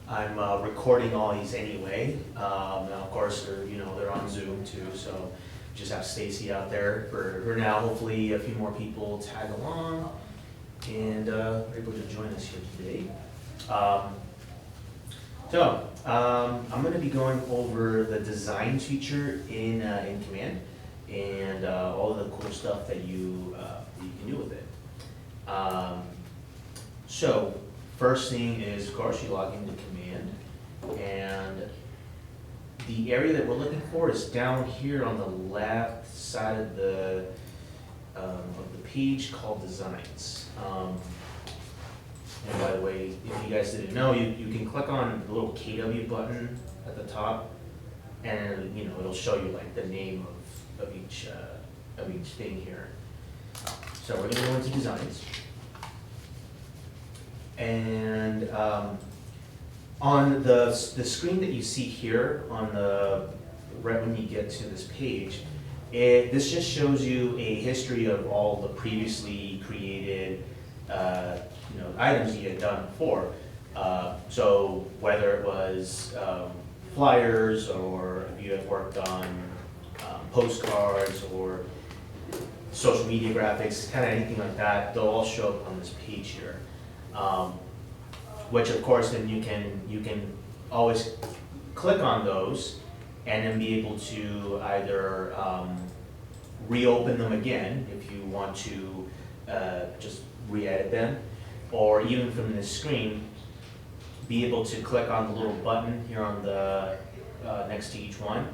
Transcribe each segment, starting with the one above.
I'm recording all these anyway. Now, of course, they're on Zoom too, so just have Stacy out there for now. Hopefully, a few more people tag along and are able to join us here today. I'm going to be going over the design feature in Command and all of the cool stuff that you can do with it. So first thing is, of course, you log into Command, and the area that we're looking for is down here on the left side of the page called Designs. And by the way, if you guys didn't know, you can click on the little KW button at the top, and it'll show you like the name of each thing here. So we're gonna go into Designs, and on the screen that you see here on right when you get to this page, this just shows you a history of all the previously created items you had done before. So whether it was flyers, or if you had worked on postcards or social media graphics, kind of anything like that, they'll all show up on this page here. Which of course then you can always click on those and then be able to either reopen them again if you want to just re-edit them, or even from this screen be able to click on the little button here on the next to each one,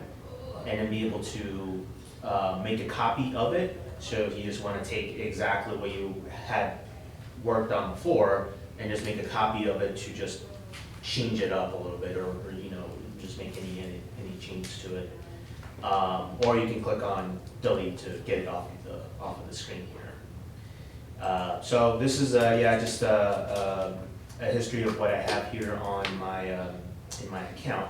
and then be able to make a copy of it. So if you just want to take exactly what you had worked on before and just make a copy of it to just change it up a little bit, or just make any changes to it, or you can click on delete to get it off of the screen here. So this is just a history of what I have here on my in my account.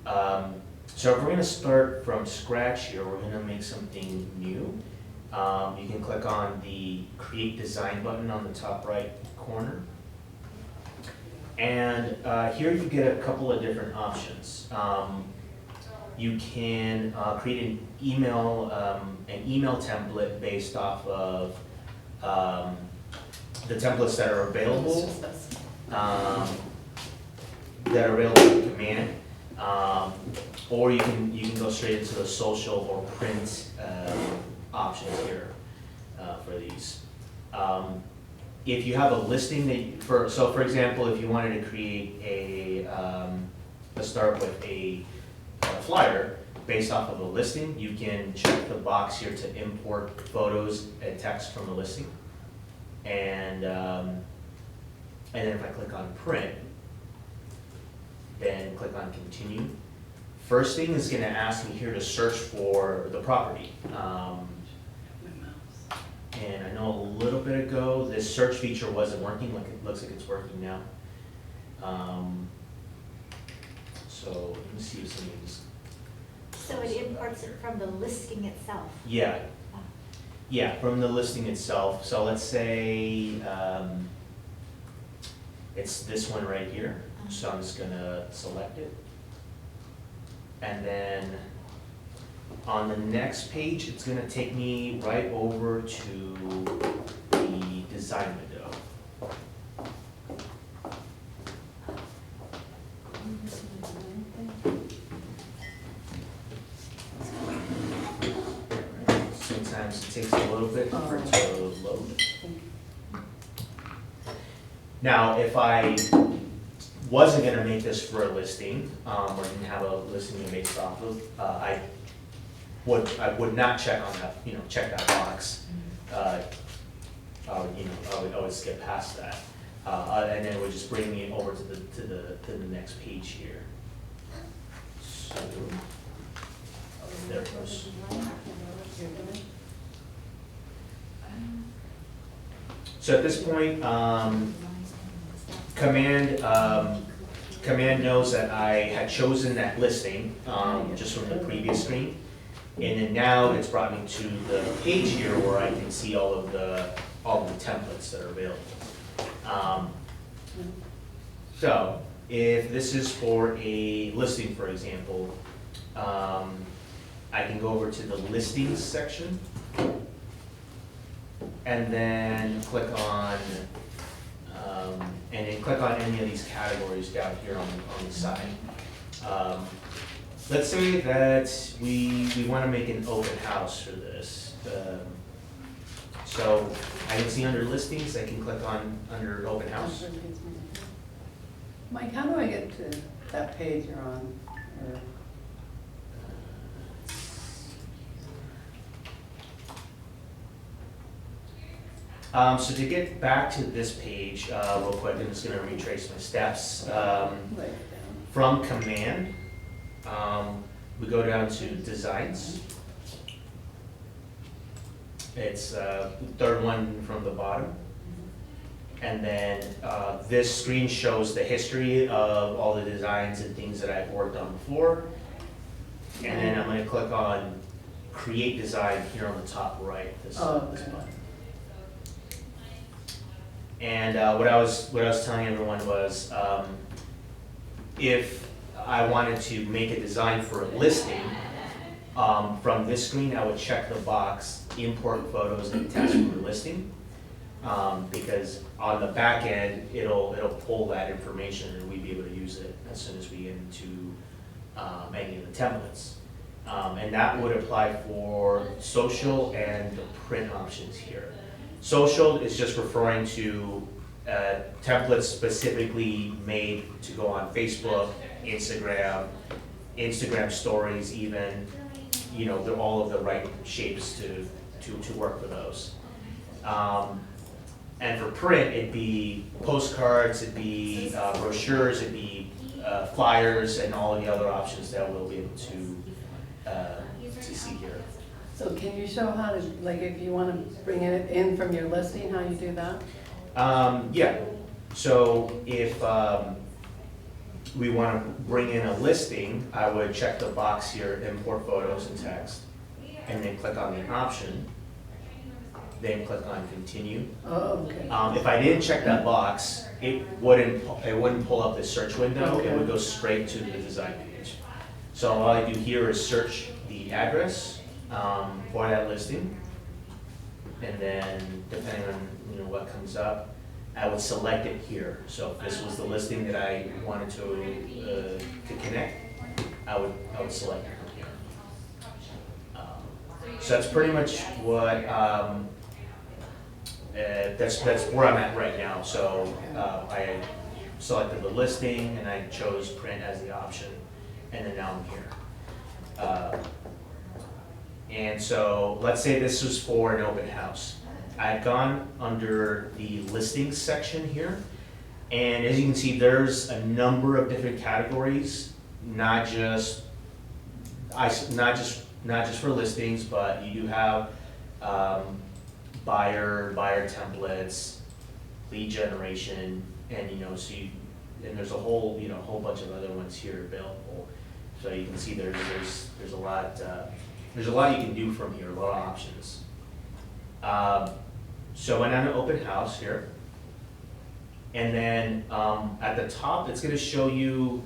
So if we're going to start from scratch here, we're going to make something new. You can click on the Create Design button on the top right corner. And here you get a couple of different options. You can create an email template based off of the templates that are available, in Command, or you can go straight into the social or print options here for these. If you have a listing for example, if you wanted to create let's start with a flyer based off of a listing, you can check the box here to import photos and text from the listing. And then if I click on print, then click on continue. First thing is going to ask me here to search for the property. And I know a little bit ago this search feature wasn't working. It looks like it's working now. So let me see if something's. So it imports it from the listing itself? Yeah. Yeah, from the listing itself. So let's say it's this one right here. So I'm just gonna select it. And then on the next page, it's gonna take me right over to the design window. Sometimes it takes a little bit for it to load. Now, if I wasn't going to make this for a listing, or didn't have a listing to make off of, I would not check on that, check that box. I would skip past that, and then it would just bring me over to the next page here. So there goes. So at this point, Command knows that I had chosen that listing just from the previous screen, and then now it's brought me to the page here where I can see all of the templates that are available. So if this is for a listing, for example, I can go over to the listings section and then click on, and then click on any of these categories down here on the side. Let's say that we want to make an open house for this. So I can see under listings, I can click on under open house. Mike, how do I get to that page you're on? Or- So to get back to this page, real quick, I'm just gonna retrace my steps. Write it down. From command, we go down to designs. It's the third one from the bottom. And then this screen shows the history of all the designs and things that I've worked on before. And then I'm gonna click on create design here on the top right. This Okay. button. And what I was telling everyone was, if I wanted to make a design for a listing, from this screen, I would check the box, import photos and text from the listing. Because on the back end, it'll pull that information and we'd be able to use it as soon as we get into any of the templates. And that would apply for social and the print options here. Social is just referring to templates specifically made to go on Facebook, Instagram stories even, you know, they're all of the right shapes to work for those. And for print, it'd be postcards, it'd be brochures, it'd be flyers, and all of the other options that we'll be able to see here. So can you show how to, like, if you want to bring it in from your listing, how you do that? Yeah, so if we want to bring in a listing, I would check the box here, import photos and text, and then click on the option, then click on continue. Oh, okay. If I didn't check that box, it wouldn't pull up the search window, it would go straight to the design page. So all I do here is search the address for that listing, and then depending on what comes up, I would select it here. So if this was the listing that I wanted to connect, I would select it from here. So that's pretty much what that's where I'm at right now. So I selected the listing and I chose print as the option, and then now I'm here. And so let's say this was for an open house. I've gone under the listings section here, and as you can see, there's a number of different categories, not just for listings, but you do have buyer templates, lead generation, and and there's a whole bunch of other ones here available. So you can see there's a lot you can do from here, a lot of options. So I'm on an open house here, and then at the top it's going to show you,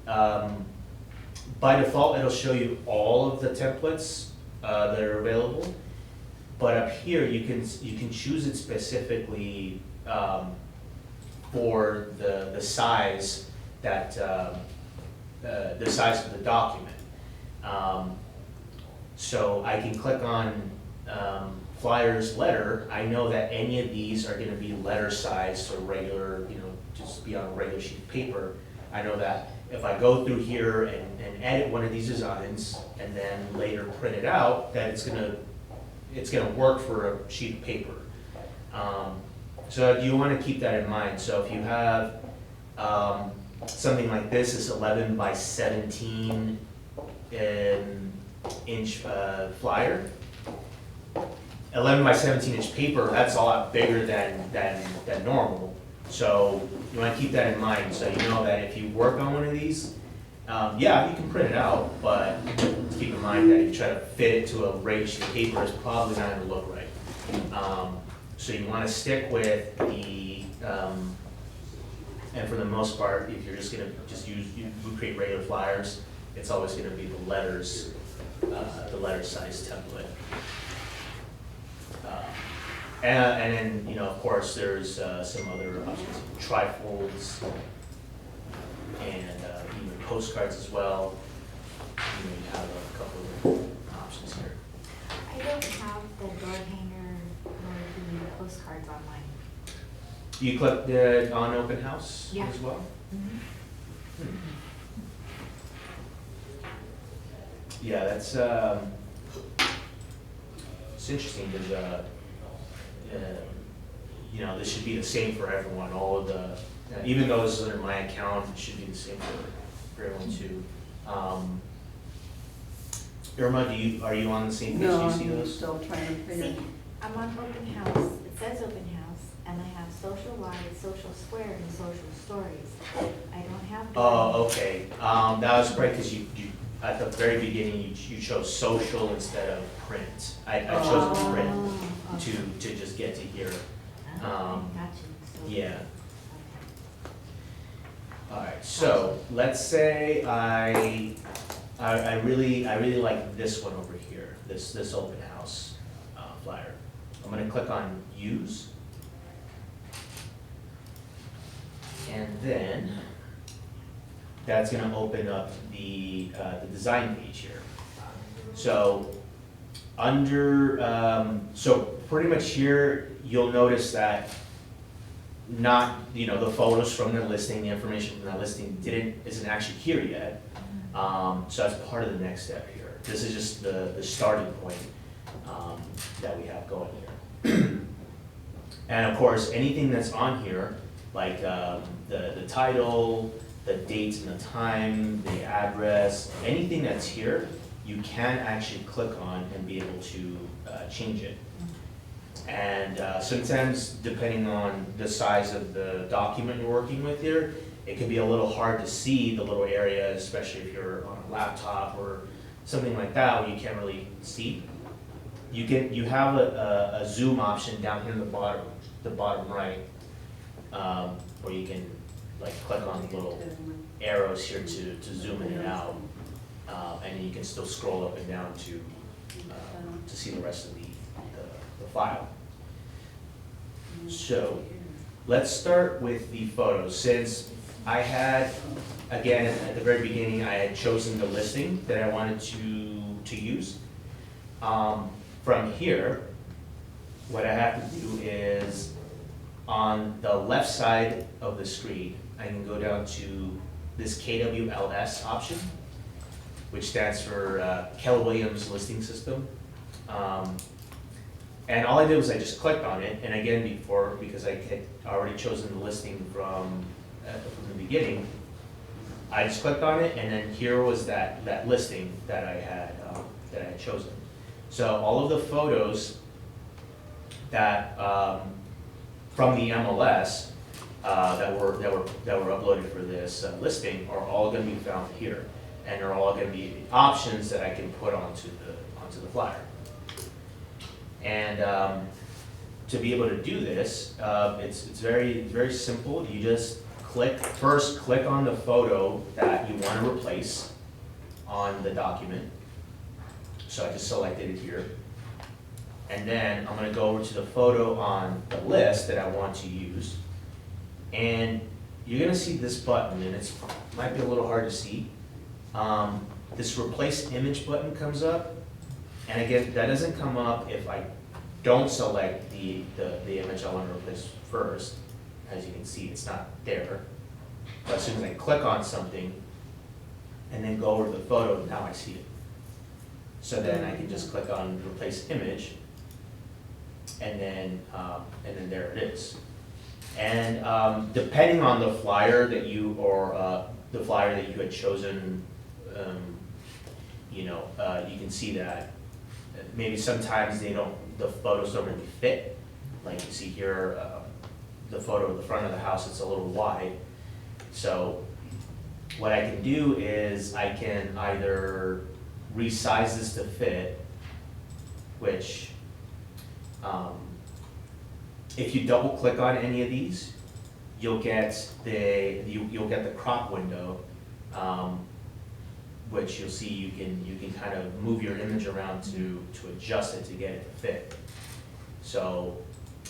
by default it'll show you all of the templates that are available, but up here you can choose it specifically for the size that the size of the document. So I can click on Flyers letter. I know that any of these are going to be letter size or regular, just be on a regular sheet of paper. I know that if I go through here and edit one of these designs and then later print it out, that it's gonna work for a sheet of paper. So you want to keep that in mind. So if you have something like this, is 11 by 17 inch flyer. 11 by 17 inch paper, that's a lot bigger than normal. So you want to keep that in mind, so you know that if you work on one of these, yeah, you can print it out, but keep in mind that if you try to fit it to a regular sheet of paper, it's probably not going to look right. So you want to stick with the And for the most part, if you're just gonna just use, you create regular flyers, it's always gonna be the letter size template. And then, you know, of course, there's some other options, trifolds, and even postcards as well. You know, you have a couple of options here. I don't have the door hanger or the postcards on mine. You clicked on open house Yeah. as well? Yeah, that's, it's interesting, because, you know, this should be the same for everyone, all of the, even though this is under my account, it should be the same for everyone too. Irma, are you on the same page? Do No, you see I'm those? still trying to figure. See, I'm on open house, it says open house, and I have social wide, social square, and social stories. I don't have. Oh, okay, that was great, because you, at the very beginning, you chose social instead of print. I chose print Oh, okay. to just get to here. Oh, got you. So- Yeah. Okay. Alright, so let's say I really like this one over here, this open house flyer. I'm gonna click on use. And then that's gonna open up the design page here. So so pretty much here, you'll notice that not, you know, the photos from the listing, the information from that listing isn't actually here yet. So that's part of the next step here. This is just the starting point that we have going here. And of course, anything that's on here, like the title, the date and the time, the address, anything that's here, you can actually click on and be able to change it. And sometimes, depending on the size of the document you're working with here, it can be a little hard to see the little areas, especially if you're on a laptop or something like that, where you can't really see. You have a zoom option down here in the bottom right, where you can like click on the little arrows here to zoom in and out, and then you can still scroll up and down to see the rest of the file. So let's start with the photos. Since I had, again, at the very beginning, I had chosen the listing that I wanted to use. From here, what I have to do is, on the left side of the screen, I can go down to this KWLS option, which stands for Keller Williams Listing System. And all I did was I just clicked on it, and again, because I had already chosen the listing from the beginning, I just clicked on it, and then here was that listing that I had chosen. So all of the photos that from the MLS that were uploaded for this listing are all going to be found here, and they're all going to be options that I can put onto the flyer. And to be able to do this, it's very simple. You just first click on the photo that you want to replace on the document. So I just selected it here. And then I'm going to go over to the photo on the list that I want to use. And you're going to see this button, and it might be a little hard to see. This replace image button comes up. And again, that doesn't come up if I don't select the image I want to replace first. As you can see, it's not there. But as soon as I click on something and then go over to the photo, now I see it. So then I can just click on replace image, and then there it is. And depending on the flyer that you had chosen, you can see that maybe sometimes the photos don't really fit. Like you see here, the photo of the front of the house, it's a little wide. So what I can do is I can either resize this to fit, which if you double click on any of these, you'll get you'll get the crop window, which you'll see you can kind of move your image around to adjust it to get it to fit. So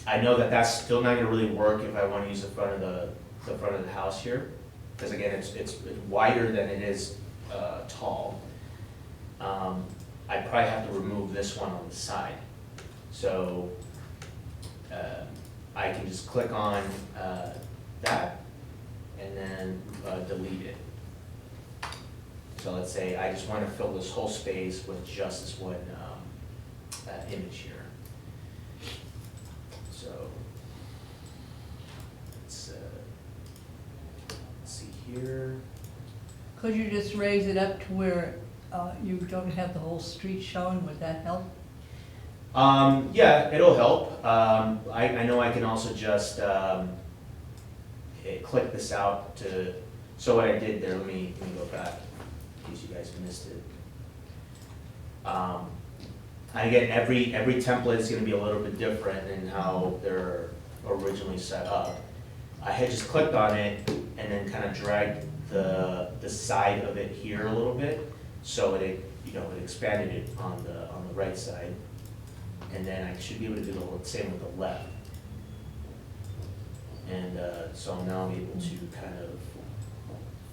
I know that that's still not gonna really work if I wanna use the front of the house here, because again, it's wider than it is tall. I'd probably have to remove this one on the side. So I can just click on that and then delete it. So let's say I just want to fill this whole space with just this one image here. So let's see here. Could you just raise it up to where you don't have the whole street shown? Would that help? Yeah, it'll help. I know I can also just click this out to, so what I did there, let me go back in case you guys missed it. And again, every template is gonna be a little bit different in how they're originally set up. I had just clicked on it and then kind of dragged the side of it here a little bit, so it expanded it on the right side. And then I should be able to do the same with the left. And so now I'm able to kind of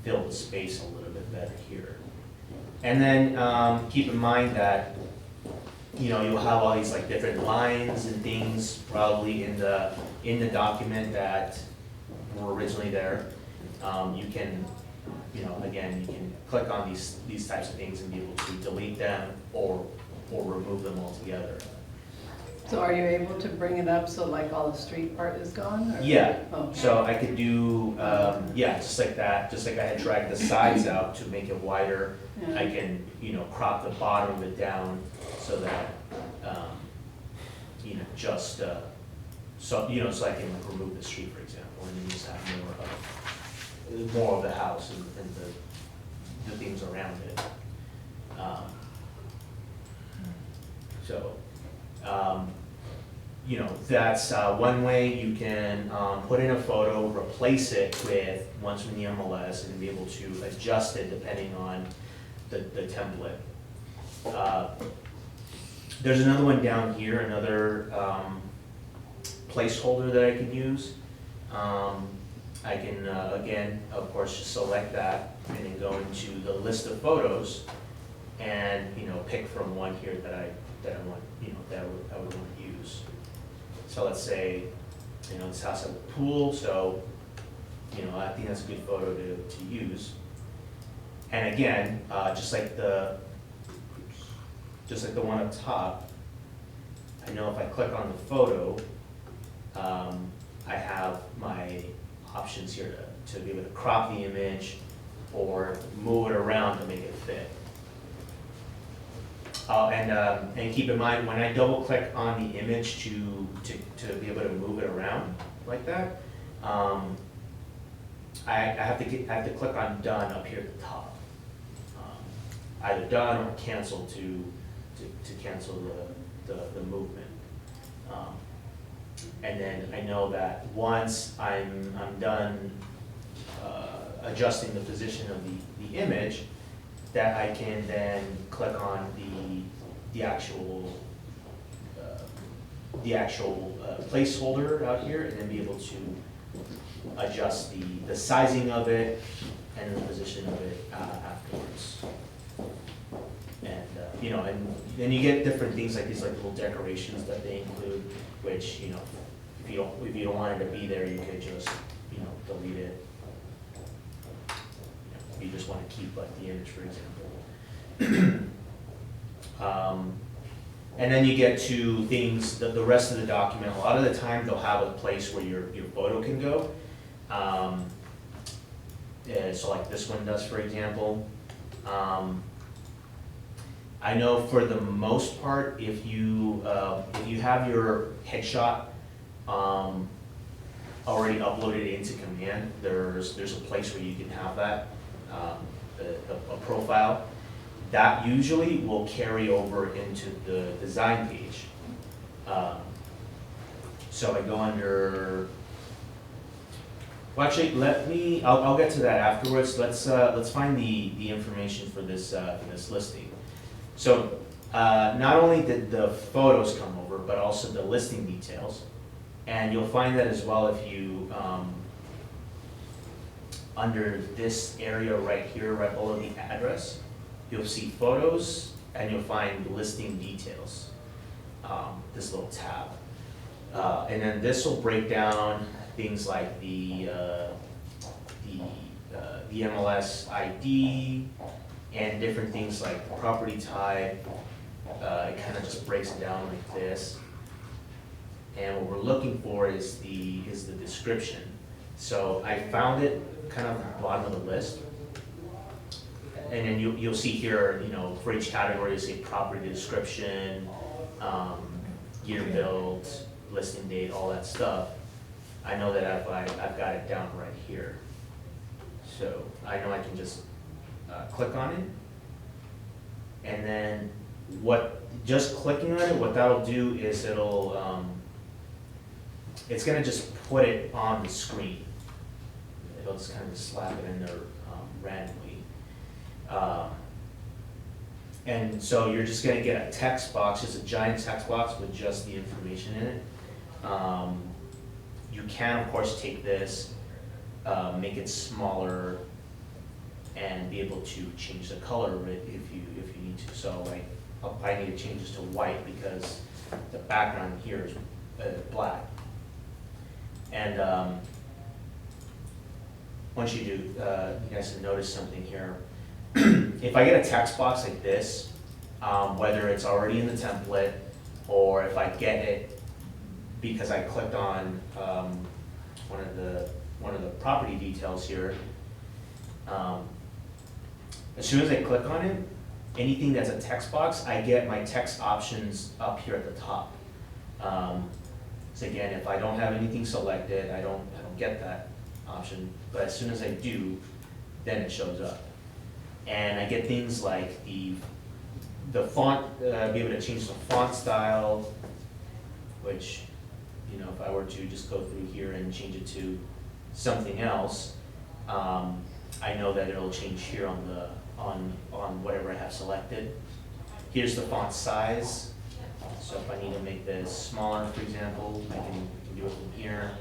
fill the space a little bit better here. And then keep in mind that you'll have all these like different lines and things probably in the document that were originally there. You can again, you can click on these types of things and be able to delete them or remove them altogether. So are you able to bring it up so like all the street part is gone? Or? Yeah, Oh. so I could do, just like that, just like I had dragged the sides out to make it wider. Yeah. I can, crop the bottom of it down so that, just, so I can like remove the street, for example, and then just have more of the house and the things around it. That's one way you can put in a photo, replace it with ones from the MLS, and be able to adjust it depending on the template. There's another one down here, another placeholder that I can use. I can, again, of course, just select that and then go into the list of photos and, pick from one here that I want, that I would want to use. So let's say, this house has a pool, so, I think that's a good photo to use. And again, just like the one up top, I know if I click on the photo, I have my options here to be able to crop the image or move it around to make it fit. And keep in mind, when I double click on the image to be able to move it around like that, I have to click on done up here at the top. Either done or cancel to cancel the movement. And then I know that once I'm done adjusting the position of the image, that I can then click on the actual placeholder out here and then be able to adjust the sizing of it and the position of it afterwards. And and then you get different things like these like little decorations that they include, which if you don't want it to be there, you could just delete it. If you just want to keep like the image, for example. And then you get to things, the rest of the document. A lot of the time they'll have a place where your photo can go. So like this one does, for example. I know for the most part, if you have your headshot already uploaded into Command, there's a place where you can have that, a profile. That usually will carry over into the design page. So I go under Well, actually, I'll get to that afterwards. Let's find the information for this listing. So, not only did the photos come over, but also the listing details. And you'll find that as well if you, under this area right here, right below the address, you'll see photos and you'll find listing details, this little tab. And then this will break down things like the MLS ID and different things like the property type. It kind of just breaks it down like this. And what we're looking for is the description. So I found it kind of at the bottom of the list. And then you'll see here, you know, for each category, you see property description, year built, listing date, all that stuff. I know that I've got it down right here. So I know I can just click on it. And then just clicking on it, what that'll do is it's gonna just put it on the screen. It'll just kind of slap it in there randomly. And so you're just gonna get a text box, just a giant text box with just the information in it. You can, of course, take this, make it smaller, and be able to change the color of it if you need to. So like, I need to change this to white because the background here is black. And once you do, you guys have noticed something here. If I get a text box like this, whether it's already in the template or if I get it because I clicked on one of the property details here, as soon as I click on it, anything that's a text box, I get my text options up here at the top. So again, if I don't have anything selected, I don't get that option, but as soon as I do, then it shows up. And I get things like the font, be able to change the font style, which, you know, if I were to just go through here and change it to something else, I know that it'll change here on whatever I have selected. Here's the font size. So if I need to make this smaller, for example, I can do it from here.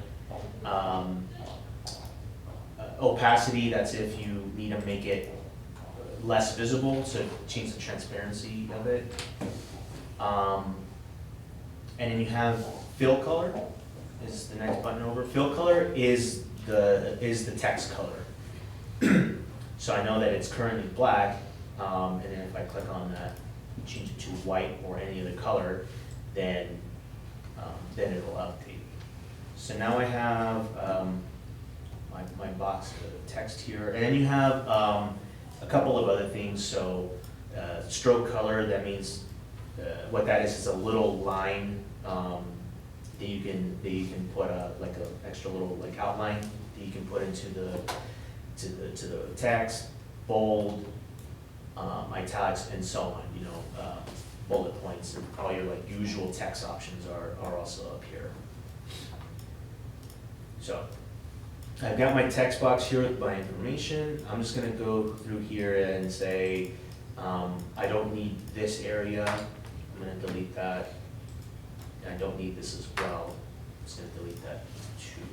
Opacity, that's if you need to make it less visible, so change the transparency of it. And then you have fill color, is the next button over. Fill color is the text color. So I know that it's currently black, and then if I click on that, change it to white or any other color, then it'll update. So now I have my box of text here, and then you have a couple of other things. So stroke color, that means what that is a little line that you can put like an extra little like outline that you can put into the text, bold, italics, and so on. You know, bullet points and all your like usual text options are also up here. So I've got my text box here with my information. I'm just gonna go through here and say, I don't need this area. I'm gonna delete that. And I don't need this as well. I'm just gonna delete that too.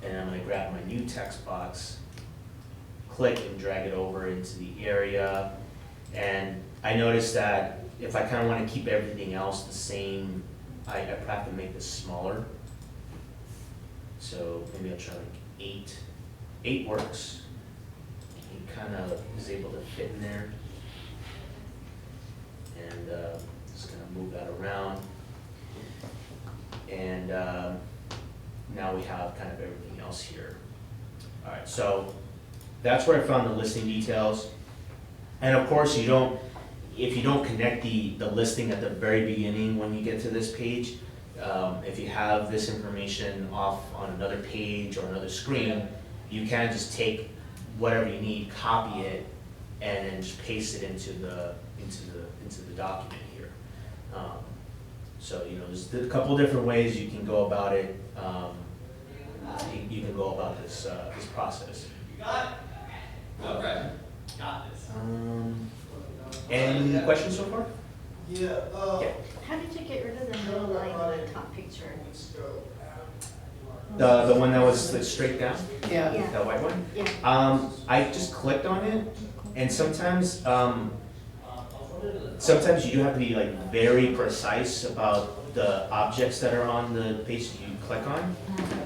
And I'm gonna grab my new text box, click and drag it over into the area. And I noticed that if I kind of want to keep everything else the same, I have to make this smaller. So maybe I'll try like 8. 8 works. It kind of is able to fit in there. And just gonna move that around. And now we have kind of everything else here. All right, so that's where I found the listing details. And of course, if you don't connect the listing at the very beginning when you get to this page, if you have this information off on another page or another screen, you can just take whatever you need, copy it, and then just paste it into the document here. So you know, there's a couple different ways you can go about it. you can go about this, this process. Any questions so far? Yeah. How did you get rid of the middle line on the top picture? The one that was like straight down, Yeah. Yeah. that white one? Yeah. I just clicked on it, and sometimes, sometimes you do have to be like very precise about the objects that are on the page that you click on.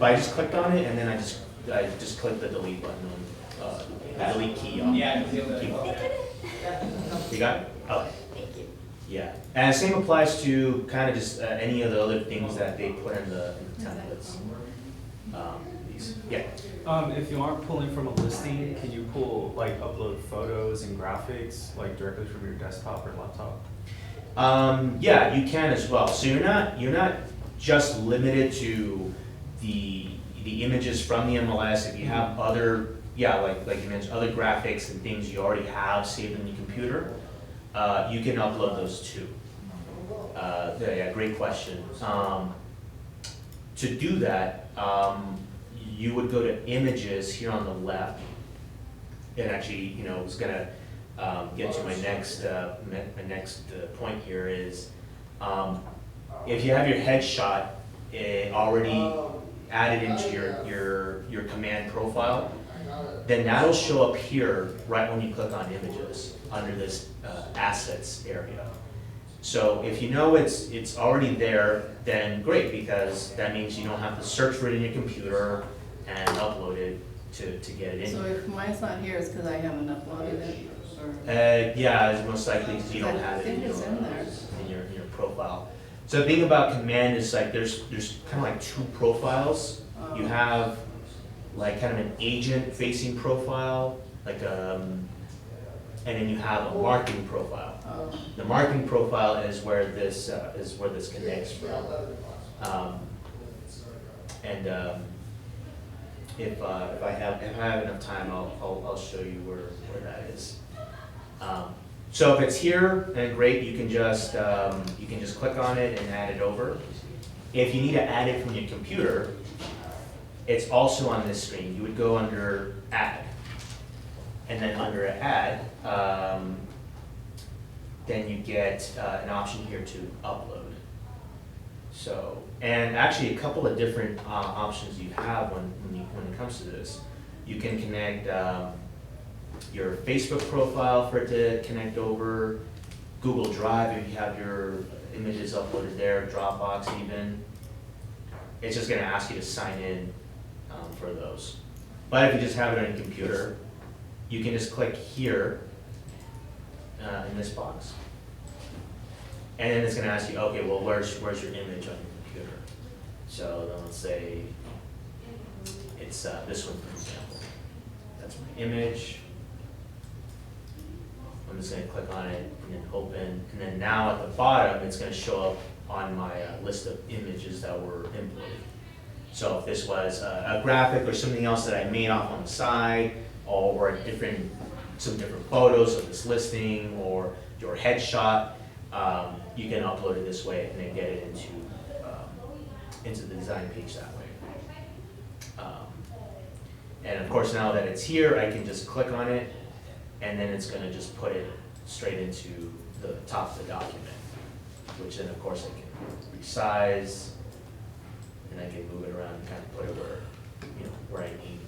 But I just clicked on it, and then I just clicked the delete button on, the delete key on. Keyboard. You got it? Okay. Thank you. Yeah, and same applies to kind of just any of the other things that they put in the templates. These, yeah. If you aren't pulling from a listing, can you pull, like, upload photos and graphics, like, directly from your desktop or laptop? Yeah, you can as well. So you're not just limited to the images from the MLS. If you have other, yeah, like you mentioned, other graphics and things you already have saved in your computer, you can upload those too. Yeah, great question. To do that, you would go to images here on the left. And actually, you know, it's gonna get to my next point here is, if you have your headshot already added into your command profile, then that'll show up here right when you click on images under this assets area. So if you know it's already there, then great, because that means you don't have to search for it in your computer and upload it to get it in. So if mine's not here, it's because I haven't uploaded it, or? Yeah, it's most likely because you don't have it I think it's in there. in your profile. So the thing about command is like there's kind of like two profiles. You have like kind of an agent facing profile, like and then you have a marketing profile. The marketing profile is where this connects from. If I have enough time, I'll show you where that is. So if it's here, then great. You can just click on it and add it over. If you need to add it from your computer, it's also on this screen. You would go under Add, and then under Add, then you get an option here to upload. So, and actually a couple of different options you have when it comes to this. You can connect your Facebook profile for it to connect over, Google Drive if you have your images uploaded there, Dropbox even. It's just gonna ask you to sign in for those. But if you just have it on your computer, you can just click here in this box. And then it's gonna ask you, okay, well, where's your image on your computer? So then let's say it's this one, for example. That's my image. I'm just gonna click on it and then open. And then now at the bottom, it's gonna show up on my list of images that were imported. So if this was a graphic or something else that I made off on the side, or some different photos of this listing, or your headshot, you can upload it this way and then get it into the design page that way. And of course, now that it's here, I can just click on it, and then it's gonna just put it straight into the top of the document, which then of course I can resize, and I can move it around and kind of put it where I need,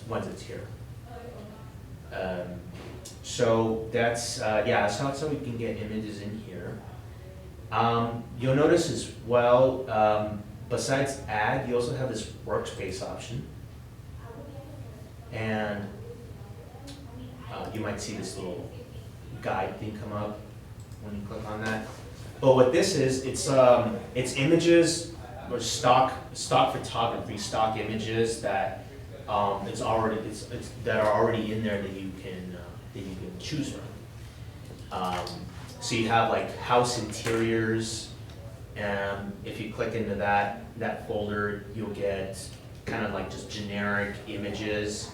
once it's here. So that's, yeah, so that's how we can get images in here. You'll notice as well, besides add, you also have this workspace option. And you might see this little guide thing come up when you click on that. But what this is, it's images or stock photography, stock images that that are already in there that you can choose from. So you have like house interiors, and if you click into that folder, you'll get kind of like just generic images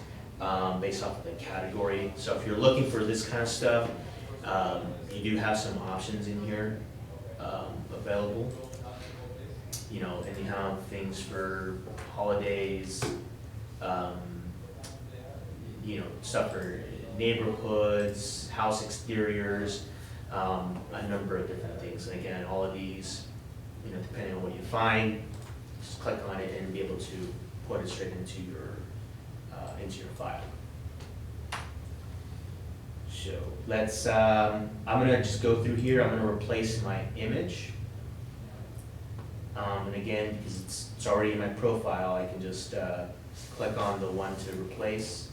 based off of the category. So if you're looking for this kind of stuff, you do have some options in here available. you know, and you have things for holidays, you know, stuff for neighborhoods, house exteriors, a number of different things. And again, all of these, you know, depending on what you find, just click on it and be able to put it straight into your file. So let's, I'm gonna just go through here, I'm gonna replace my image. And again, because it's already in my profile, I can just click on the one to replace,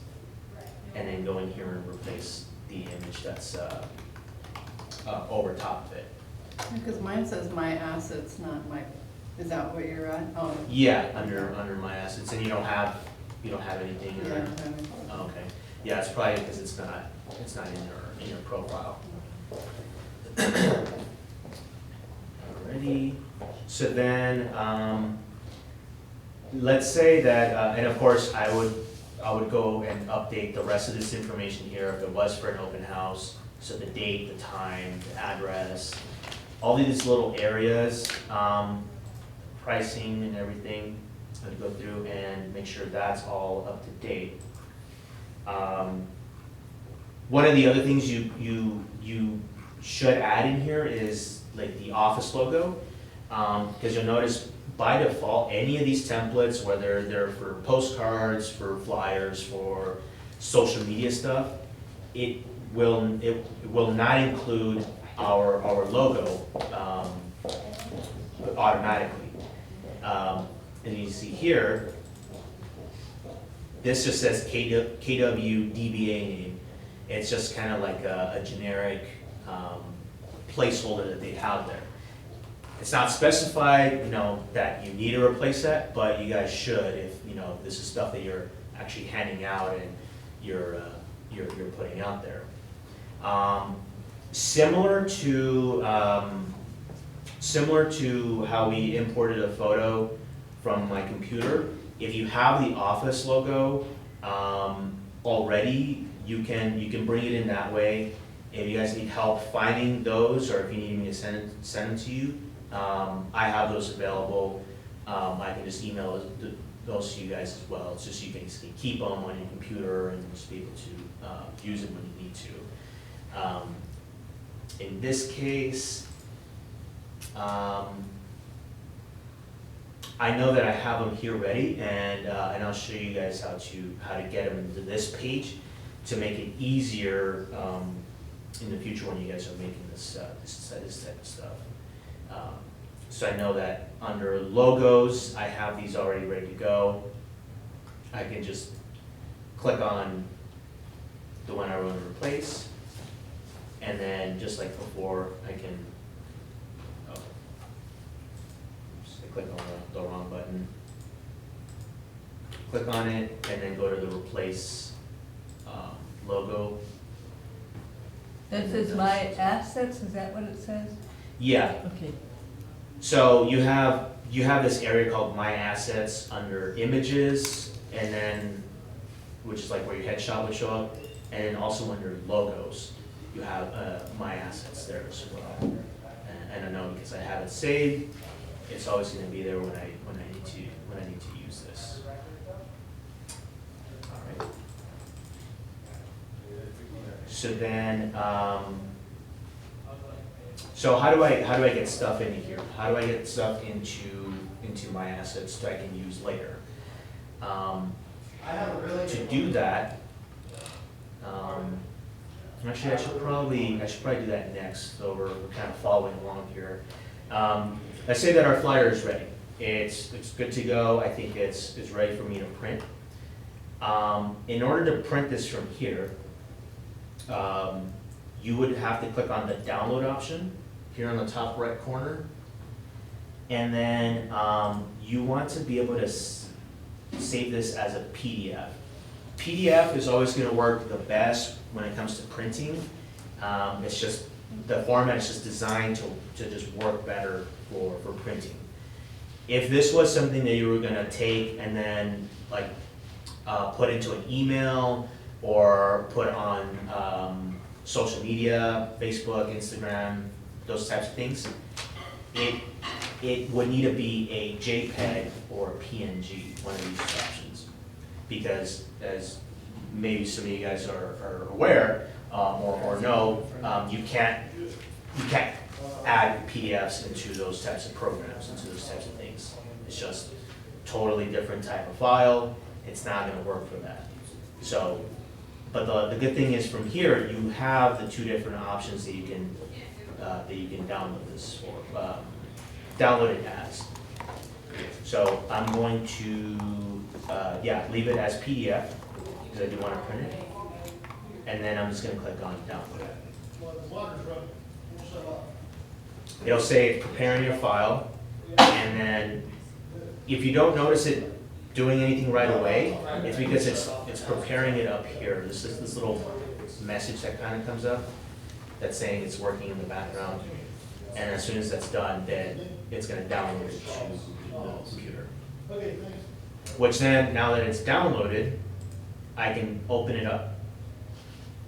and then go in here and replace the image that's over top of it. Because mine says my assets, not my, is that what you're at? Oh. Yeah, under my assets, and you don't have anything in Yeah, there? okay. Oh, okay, yeah, it's probably because it's not in your profile. Alrighty, so then, let's say that, and of course, I would go and update the rest of this information here if it was for an open house. So the date, the time, the address, all these little areas, pricing and everything. I'm gonna go through and make sure that's all up to date. One of the other things you should add in here is like the office logo. Because you'll notice by default, any of these templates, whether they're for postcards, for flyers, for social media stuff, it will not include our logo automatically. And you see here, this just says KW DBA name. It's just kind of like a generic placeholder that they have there. It's not specified, you know, that you need to replace that, but you guys should if, you know, this is stuff that you're actually handing out and you're putting out there. Similar to how we imported a photo from my computer, if you have the office logo already, you can bring it in that way. If you guys need help finding those, or if you need me to send them to you, I have those available. I can just email those to you guys as well. It's just you can keep them on your computer and just be able to use them when you need to. In this case, I know that I have them here ready, and I'll show you guys how to get them into this page to make it easier in the future when you guys are making this type of stuff. So I know that under logos, I have these already ready to go. I can just click on the one I want to replace, and then just like before, I can click on the wrong button. Click on it, and then go to the replace logo. That says my assets, is that what it says? Yeah, Okay. so you have this area called My Assets under Images, and then, which is like where your headshot would show up, and then also under Logos, you have My Assets there as well. And I know because I have it saved, it's always going to be there when I need to use this. All right. So then, so how do I get stuff into here? How do I get stuff into My Assets that I can use later? To do that, actually I should probably do that next. So we're kind of following along here. Let's say that our flyer is ready. It's good to go. I think it's ready for me to print. In order to print this from here, you would have to click on the download option here on the top right corner. And then you want to be able to save this as a PDF. PDF is always going to work the best when it comes to printing. It's just, the format is just designed to just work better for printing. If this was something that you were going to take and then like put into an email or put on social media, Facebook, Instagram, those types of things, it would need to be a JPEG or a PNG, one of these options. Because as maybe some of you guys are aware, or know, you can't add PDFs into those types of programs, into those types of things. It's just totally different type of file, it's not gonna work for that. So, but the good thing is from here, you have the two different options that you can download this for, download it as. So I'm going to, leave it as PDF, because I do wanna print it. And then I'm just gonna click on download. It'll say preparing your file, and then if you don't notice it doing anything right away, it's because it's preparing it up here. This is this little message that kind of comes up that's saying it's working in the background. And as soon as that's done, then it's gonna download it to the computer. Which then, now that it's downloaded, I can open it up.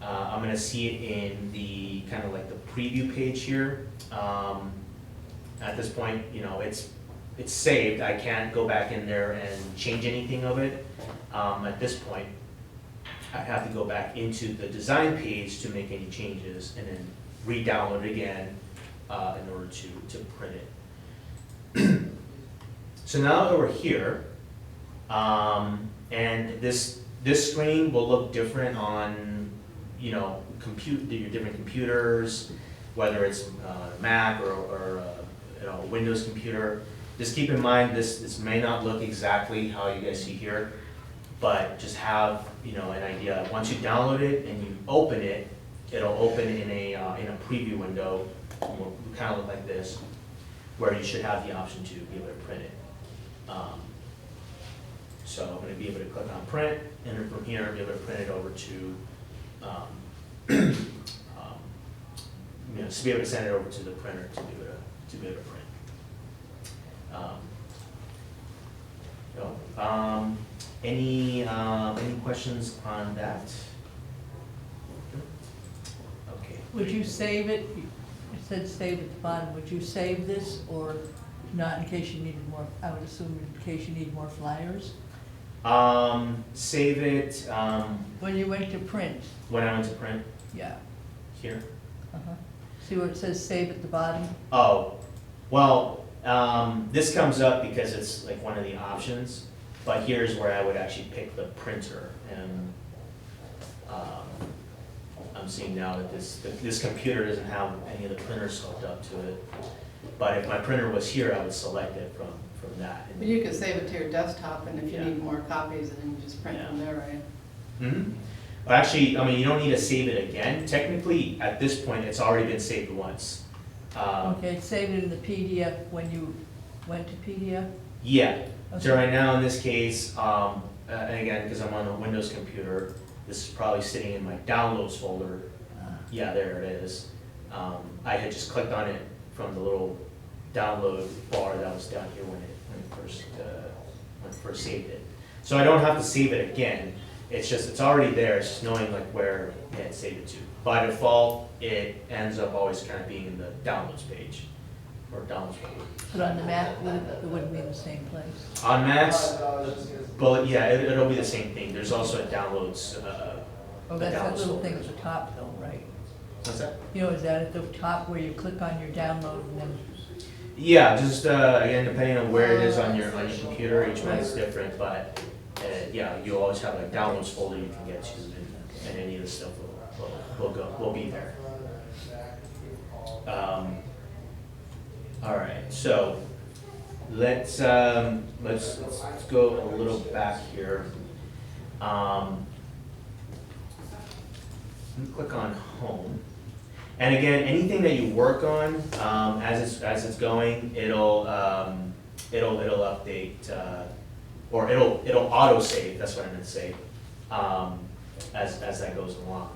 I'm gonna see it in the, kind of like the preview page here. At this point, it's saved, I can't go back in there and change anything of it. At this point, I have to go back into the design page to make any changes and then re-download it again in order to print it. So now that we're here, and this screen will look different on, your different computers, whether it's Mac or Windows computer. Just keep in mind, this may not look exactly how you guys see here, but just have, an idea. Once you download it and you open it, it'll open in a preview window, will kind of look like this, where you should have the option to be able to print it. So I'm going to be able to click on print, and then from here, be able to print it over to, just be able to send it over to the printer to be able to print. Any questions on that? Okay. Would you save it? It said save at the bottom. Would you save this or not in case you needed more? I would assume in case you need more flyers. Save it, When you went to print, when I went to print yeah. here. Uh-huh. See where it says save at the bottom? Oh, well, this comes up because it's like one of the options, but here's where I would actually pick the printer, and I'm seeing now that this computer doesn't have any of the printers hooked up to it. But if my printer was here, I would select it from that. But you could save it to your desktop, and if you Yeah. need more copies, then you just print from there, right? Mm-hmm. Well, actually, you don't need to save it again. Technically, at this point, it's already been saved once. Okay, save it in the PDF when you went to PDF? Yeah, so Okay. right now in this case, and again, because I'm on a Windows computer, this is probably sitting in my downloads folder. Yeah, there it is. I had just clicked on it from the little download bar that was down here when it first saved it. So I don't have to save it again. It's already there. It's just knowing like where it had saved it to. By default, it ends up always kind of being in the downloads page or downloads folder. But on the Mac, it wouldn't be in the same place. On Macs, but yeah, it'll be the same thing. There's also a downloads. Oh, that's that downloads little folder. thing at the top though, right? What's that? Is that at the top where you click on your download and then, Yeah, just again, depending on where it is on your computer, each one's different, but yeah, you always have a downloads folder you can get to, and any of the stuff will be there. All right, so let's go a little back here. Let me click on home. And again, anything that you work on, as it's going, it'll update, or it'll auto save. That's what I meant to say, as that goes along.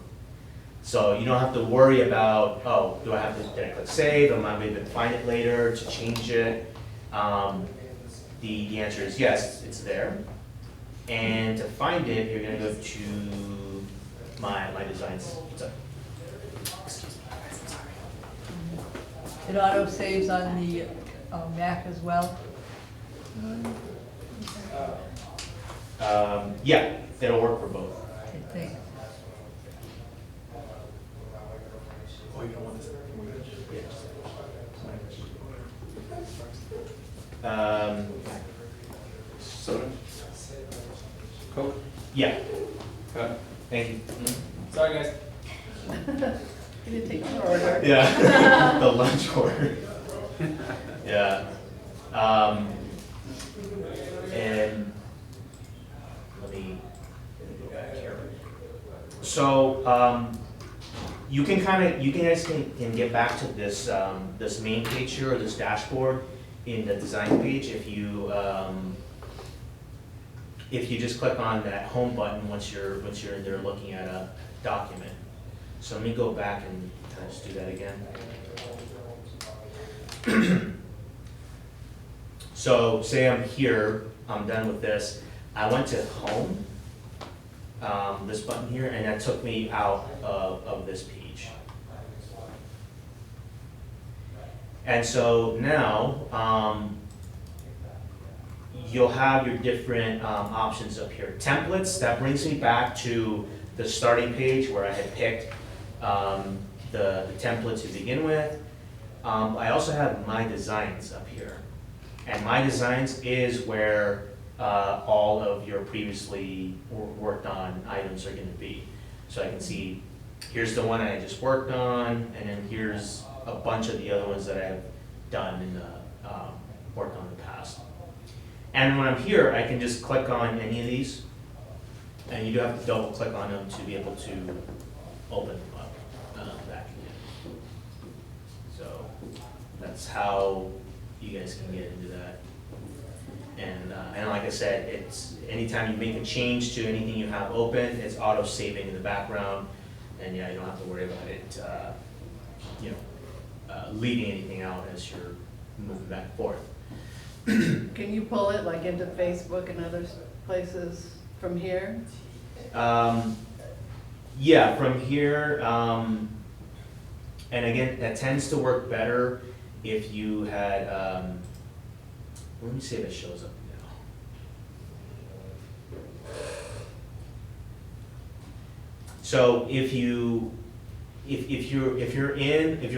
So you don't have to worry about, did I click save? Am I able to find it later to change it? The answer is yes, it's there. And to find it, you're gonna go to my designs. it auto saves on the Mac as well? Yeah, it'll work for both. I think. Oh, you don't want this? Soda? Coke? Yeah, Okay. thank you. Sorry, guys. You didn't take your order. Yeah, the lunch order. Yeah. And let me go back here. So, you guys can get back to this, this main page here, or this dashboard in the design page if you just click on that home button once you're in there looking at a document. So let me go back and kind of just do that again. So say I'm here, I'm done with this. I went to home, this button here, and that took me out of this page. And so now, you'll have your different options up here. Templates, that brings me back to the starting page where I had picked the template to begin with. I also have My Designs up here. And My Designs is where all of your previously worked on items are gonna be. So I can see, here's the one I just worked on, and then here's a bunch of the other ones that I have done in the, worked on in the past. And when I'm here, I can just click on any of these, and you do have to double click on them to be able to open them up back again. So that's how you guys can get into that. And like I said, it's anytime you make a change to anything you have open, it's auto saving in the background, and yeah, you don't have to worry about it, leaving anything out as you're moving back and forth. Can you pull it like into Facebook and other places from here? Yeah, from here, and again, that tends to work better if you had, let me see if it shows up now. So if you're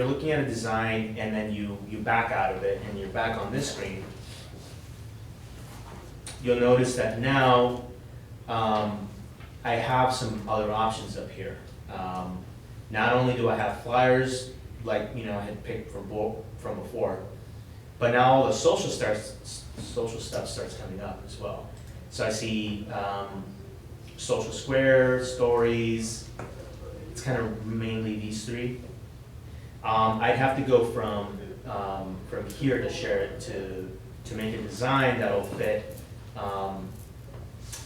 looking at a design and then you back out of it and you're back on this screen, you'll notice that now I have some other options up here. Not only do I have flyers, like I had picked from before, but now all the social stuff starts coming up as well. So I see social square, stories. It's kind of mainly these three. I'd have to go from here to share it to make a design that'll fit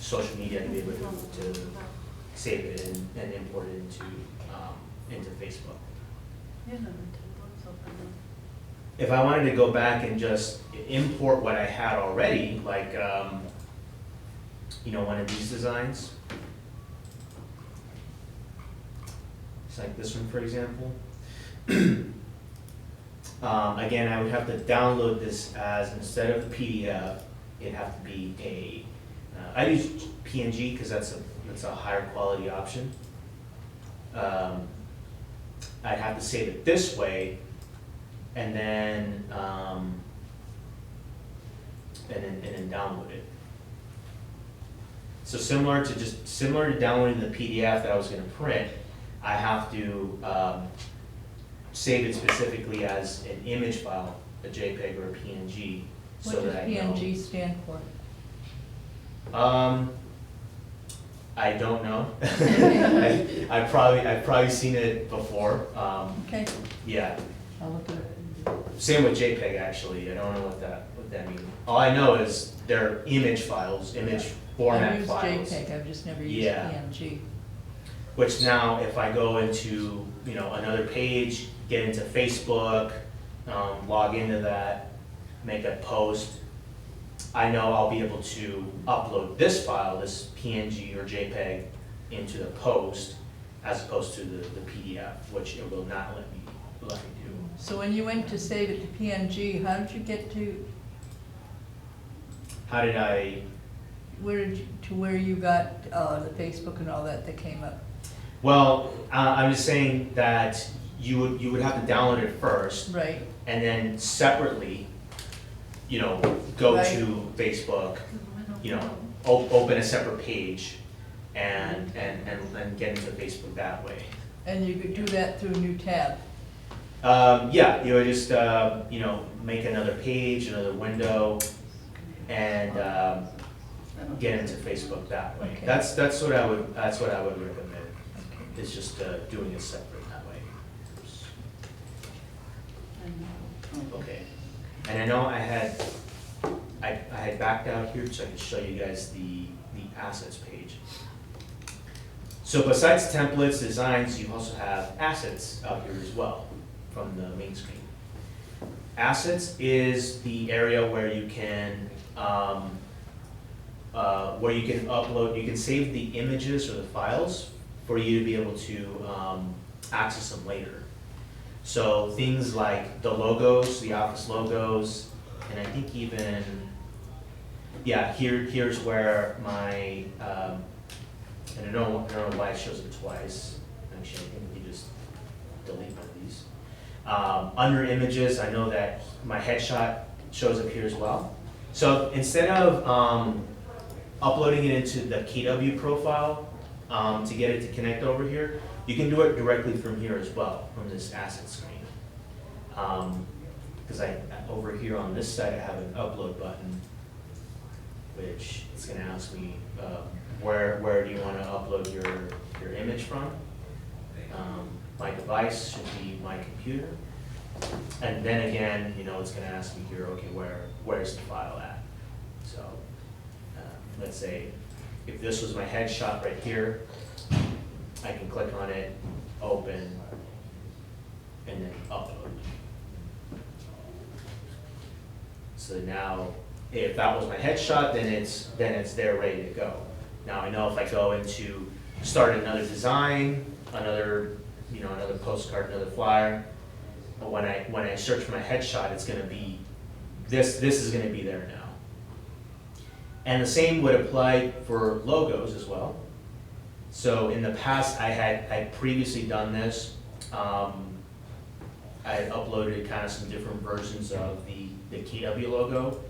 social media to be able to save it and import it into Facebook. If I wanted to go back and just import what I had already, like one of these designs, it's like this one, for example. Again, I would have to download this as, instead of the PDF, it'd have to be I use PNG because that's a higher quality option. I'd have to save it this way, and then download it. So similar to downloading the PDF that I was going to print, I have to save it specifically as an image file, a JPEG or a PNG, What so does that I know. PNG stand for? I don't know. I've probably seen it before. Okay, Yeah. I'll look at it. Same with JPEG, actually. I don't know what that means. All I know is they're image files, image format files. I've used JPEG, I've just never used Yeah. PNG. Which now, if I go into another page, get into Facebook, log into that, make a post, I know I'll be able to upload this file, this PNG or JPEG, into the post, as opposed to the PDF, which it will not let me let me do. So when you went to save it to PNG, how did you get to, How did I, to where you got, the Facebook and all that came up? well, I'm just saying that you would have to download it first, Right, and then separately, you know, go Right. to Facebook, you know, open a separate page and get into Facebook that way. and you could do that through a new tab. Yeah, you would just, you know, make another page, another window, and, get into Facebook that way. Okay. That's what I would recommend, is just, doing it separate that way. Okay, and I know I had backed out here so I could show you guys the assets page. So besides templates, designs, you also have assets out here as well from the main screen. Assets is the area where you can upload, you can save the images or the files for you to be able to access them later. So things like the logos, the office logos, and I think even, yeah, here's where my, and I don't know why it shows it twice. Actually, I think we just delete one of these. Under images, I know that my headshot shows up here as well. So instead of uploading it into the KW profile to get it to connect over here, you can do it directly from here as well, from this asset screen. Because over here on this side, I have an upload button, which is going to ask me where do you want to upload your image from. My device should be my computer. And then again, you know, it's going to ask me here, okay, where's the file at? So let's say if this was my headshot right here, I can click on it, open, and then upload. So now, if that was my headshot, then it's there ready to go. Now I know if I go into start another design, another postcard, another flyer, but when I search for my headshot, it's going to be this is going to be there now. And the same would apply for logos as well. So in the past, I previously done this. I had uploaded kind of some different versions of the KW logo.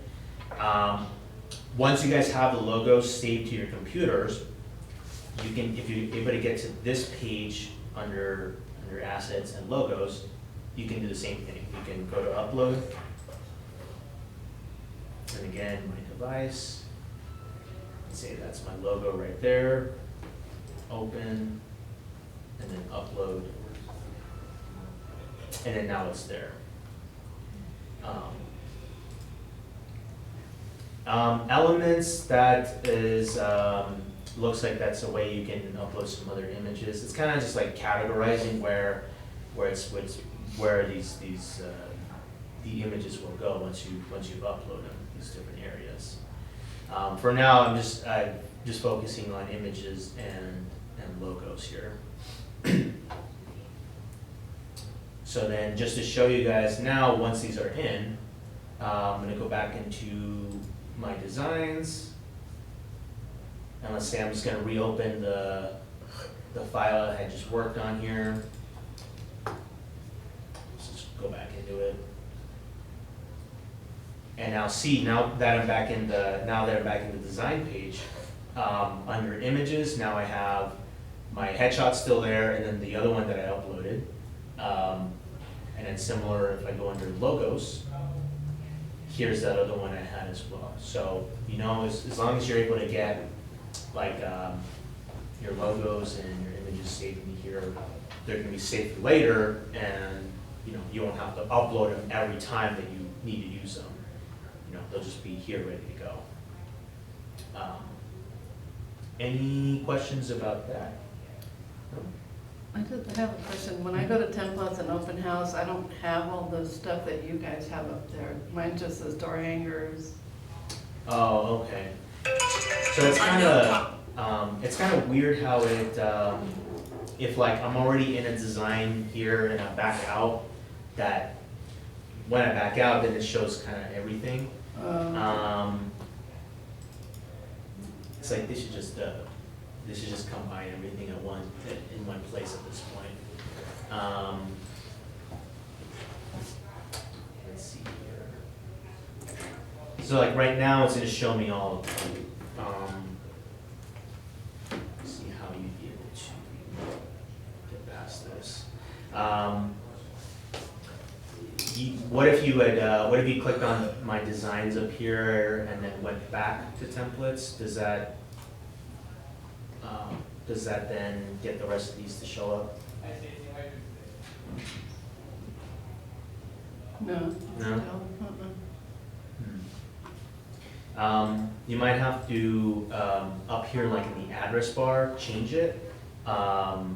Once you guys have the logos saved to your computers, you can, if you're able to get to this page under assets and logos, you can do the same thing. You can go to upload, and again, my device, say that's my logo right there, open, and then upload, and then now it's there. Elements, that is, looks like that's a way you can upload some other images. It's kind of just like categorizing where these the images will go once you upload them, these different areas. For now, I'm just focusing on images and logos here. So then, just to show you guys now, once these are in, I'm going to go back into my designs, and let's say I'm just going to reopen the file I had just worked on here. Let's just go back into it. And now see, now that I'm back in the design page, under images, now I have my headshot still there, and then the other one that I uploaded. And then similar, if I go under logos, here's that other one I had as well. So, you know, as long as you're able to get like your logos and your images saved in here, they're gonna be saved later, and you know, you won't have to upload them every time that you need to use them. You know, they'll just be here ready to go. Any questions about that? I just have a question. When I go to templates and open house, I don't have all the stuff that you guys have up there. Mine just says door hangers. Oh, okay. So it's kind of weird how it, if like I'm already in a design here and I back out, that when I back out, then it shows kind of everything. It's like they should just combine everything in one place at this point. Let's see here. So like right now, it's gonna show me all of them. Let's see how you'd be able to get past this. What if you had, what if you clicked on my designs up here and then went back to templates? Does that then get the rest of these to show up? No. No? Uh-uh. You might have to, up here, like in the address bar, change it. Cause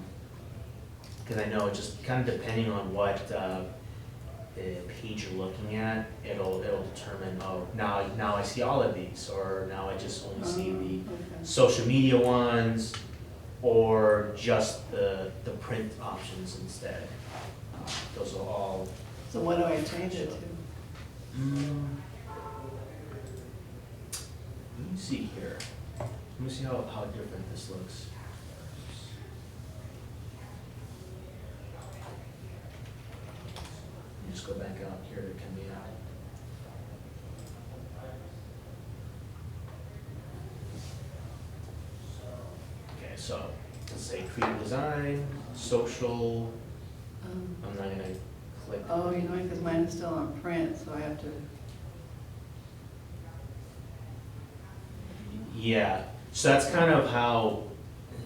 I know it just kind of depending on what, the page you're looking at, it'll determine, oh, now I see all of these, or now I just only see the Okay. social media ones, or just the print options instead. Those are all. So what do I change it to? Let me see here. Let me see how different this looks. Let me just go back out here to command. Okay, so let's say create design, social. I'm not gonna click. Oh, you know, because mine is still on print, so I have to, Yeah, so that's kind of how,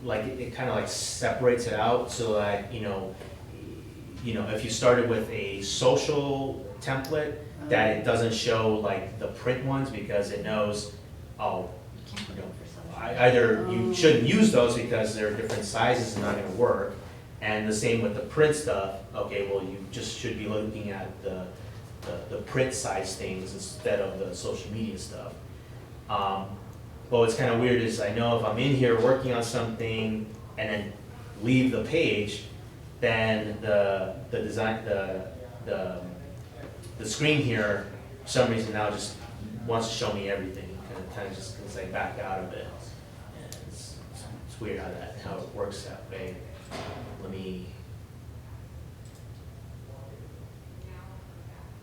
like, it kind of like separates it out, so like, if you started with a social template, that it doesn't show like the print ones, because it knows, oh, You can't look for something. either you shouldn't use those because they're different sizes and not gonna work, and the same with the print stuff, okay, well, you just should be looking at the print size things instead of the social media stuff. But what's kind of weird is I know if I'm in here working on something and then leave the page, then the design, the screen here, for some reason now just wants to show me everything, kind of just because I back out of it. And it's weird how it works that way. Let me,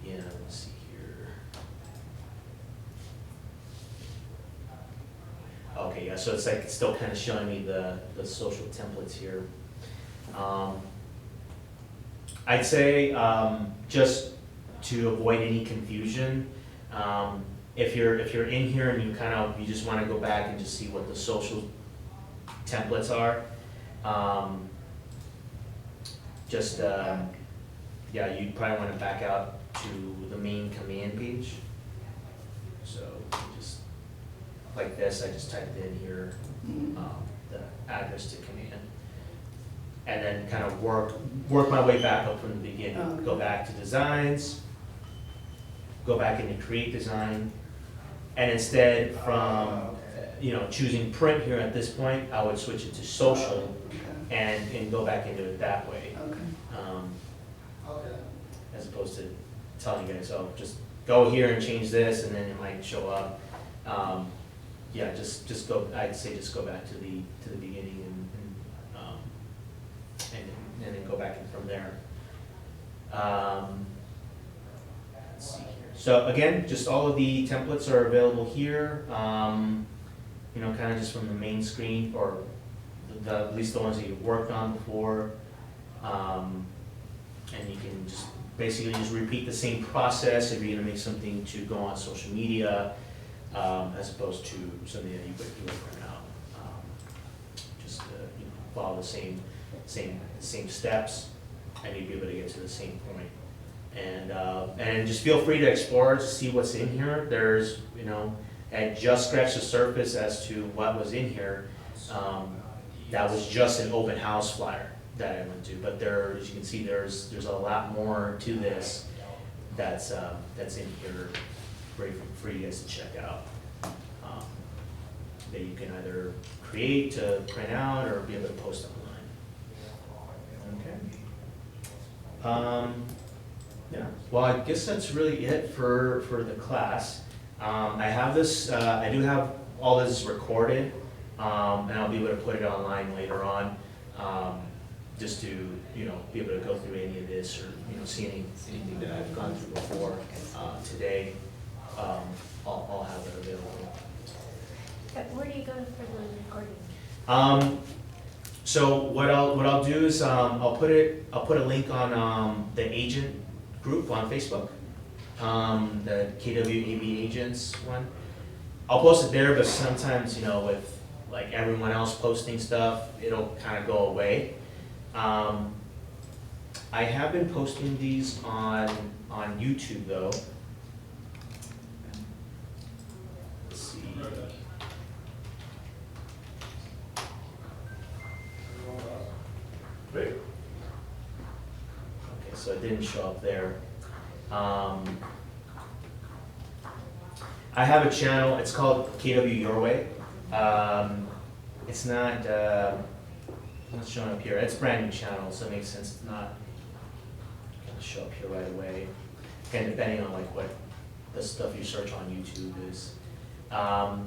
let's see here. Okay, yeah, so it's like, it's still kind of showing me the social templates here. I'd say, just to avoid any confusion, if you're in here and you just wanna go back and just see what the social templates are, you'd probably wanna back out to the main command page. So, just like this, I just typed in here, the address to command. And then kind of work my way back up from the beginning. Okay. Go back to designs, go back into create design, and instead from, choosing print here at this point, I would switch it to social okay, and go back into it that way. okay. As opposed to telling you guys, oh, just go here and change this, and then it might show up. Just go, I'd say just go back to the beginning and then go back in from there. Let's see here. So again, just all of the templates are available here, kind of just from the main screen, or at least the ones that you've worked on before. And you can just basically just repeat the same process if you're gonna make something to go on social media, as opposed to something that you would print out. Just follow the same steps, and you'd be able to get to the same point. And just feel free to explore to see what's in here. There's, I just scratched the surface as to what was in here. That was just an open house flyer that I went to, but there, as you can see, there's a lot more to this that's in here for you guys to check out. That you can either create to print out or be able to post online. Okay. Yeah, well, I guess that's really it for the class. I have this, I do have all this recorded, and I'll be able to put it online later on, just to, you know, be able to go through any of this or, you know, see anything that I've gone through before, today. I'll have it available. Where do you go for the recording? So what I'll do is, I'll put a link on, the agent group on Facebook, the KWAB agents one. I'll post it there, but sometimes, you know, with like everyone else posting stuff, it'll kind of go away. I have been posting these on YouTube though. Let's see. Okay, so it didn't show up there. I have a channel, it's called KW Your Way. It's not showing up here. It's a brand new channel, so it makes sense it's not gonna show up here right away. Again, depending on like what the stuff you search on YouTube is. I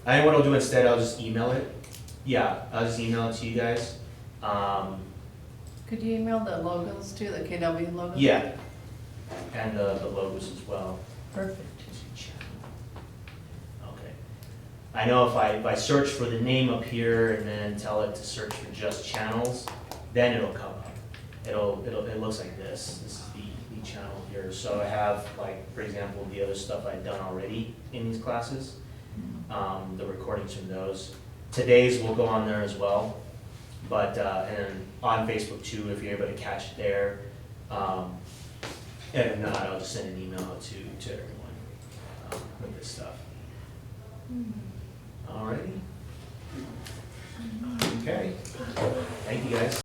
think what I'll do instead, I'll just email it. Yeah, I'll just email it to you guys. Could you email the logos too, the KW logos? Yeah, and the logos as well. Perfect. Okay. I know if I search for the name up here and then tell it to search for just channels, then it'll come up. It looks like this. This is the channel here. So I have, like, for example, the other stuff I've done already in these classes, the recordings from those. Today's will go on there as well, but and on Facebook too, if you're able to catch it there. And if not, I'll just send an email to everyone with this stuff. Alrighty. Okay. Thank you guys.